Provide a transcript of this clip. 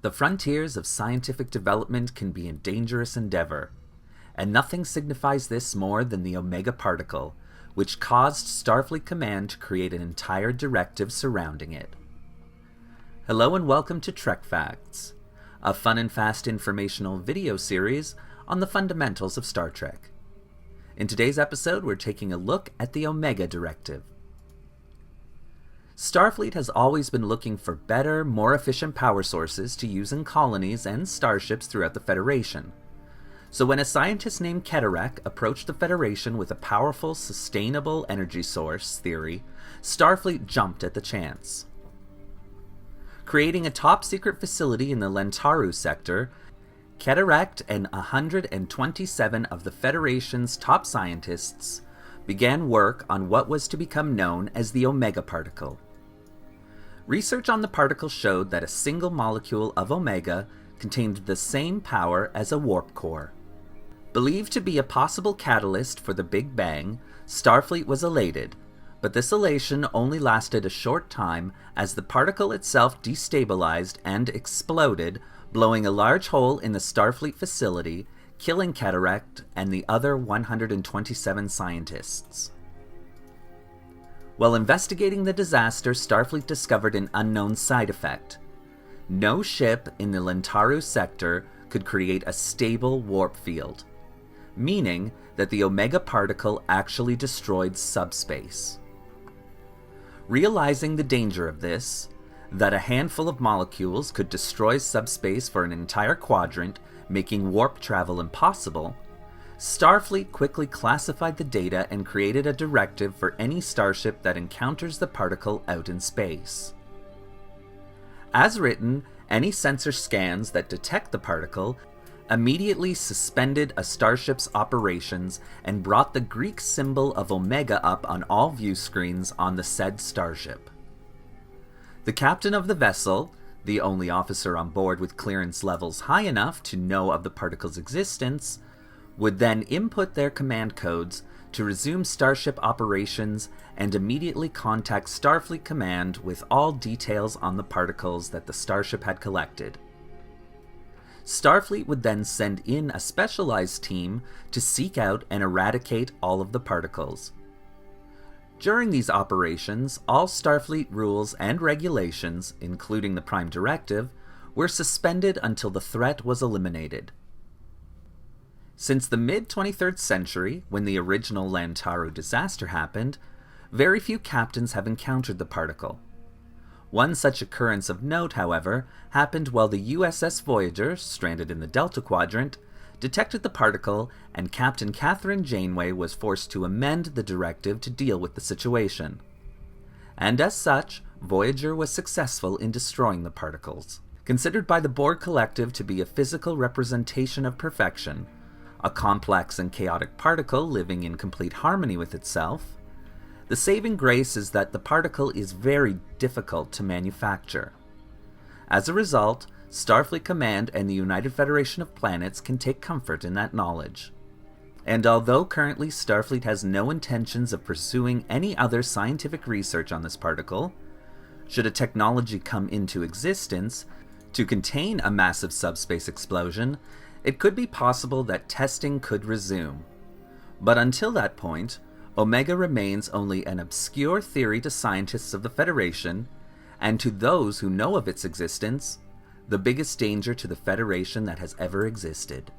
The frontiers of scientific development can be a dangerous endeavor, and nothing signifies this more than the Omega particle, which caused Starfleet Command to create an entire directive surrounding it. Hello and welcome to Trek Facts, a fun and fast informational video series on the fundamentals of Star Trek. In today's episode, we're taking a look at the Omega Directive. Starfleet has always been looking for better, more efficient power sources to use in colonies and starships throughout the Federation. So when a scientist named Keterek approached the Federation with a powerful, sustainable energy source theory, Starfleet jumped at the chance. Creating a top-secret facility in the Lentaru sector, Keterek and 127 of the Federation's top scientists began work on what was to become known as the Omega particle. Research on the particle showed that a single molecule of Omega contained the same power as a warp core. Believed to be a possible catalyst for the Big Bang, Starfleet was elated, but this elation only lasted a short time as the particle itself destabilized and exploded, blowing a large hole in the Starfleet facility, killing Keterek and the other 127 scientists. While investigating the disaster, Starfleet discovered an unknown side effect. No ship in the Lentaru sector could create a stable warp field, meaning that the Omega particle actually destroyed subspace. Realizing the danger of this, that a handful of molecules could destroy subspace for an entire quadrant, making warp travel impossible, Starfleet quickly classified the data and created a directive for any starship that encounters the particle out in space. As written, any sensor scans that detect the particle immediately suspended a starship's operations and brought the Greek symbol of Omega up on all view screens on the said starship. The captain of the vessel, the only officer on board with clearance levels high enough to know of the particle's existence, would then input their command codes to resume starship operations and immediately contact Starfleet Command with all details on the particles that the starship had collected. Starfleet would then send in a specialized team to seek out and eradicate all of the particles. During these operations, all Starfleet rules and regulations, including the Prime Directive, were suspended until the threat was eliminated. Since the mid-23rd century, when the original Lentaru disaster happened, very few captains have encountered the particle. One such occurrence of note, however, happened while the USS Voyager, stranded in the Delta Quadrant, detected the particle, and Captain Catherine Janeway was forced to amend the directive to deal with the situation. And as such, Voyager was successful in destroying the particles. Considered by the Borg Collective to be a physical representation of perfection, a complex and chaotic particle living in complete harmony with itself, the saving grace is that the particle is very difficult to manufacture. As a result, Starfleet Command and the United Federation of Planets can take comfort in that knowledge. And although currently Starfleet has no intentions of pursuing any other scientific research on this particle, should a technology come into existence to contain a massive subspace explosion, it could be possible that testing could resume. But until that point, Omega remains only an obscure theory to scientists of the Federation, and to those who know of its existence, the biggest danger to the Federation that has ever existed.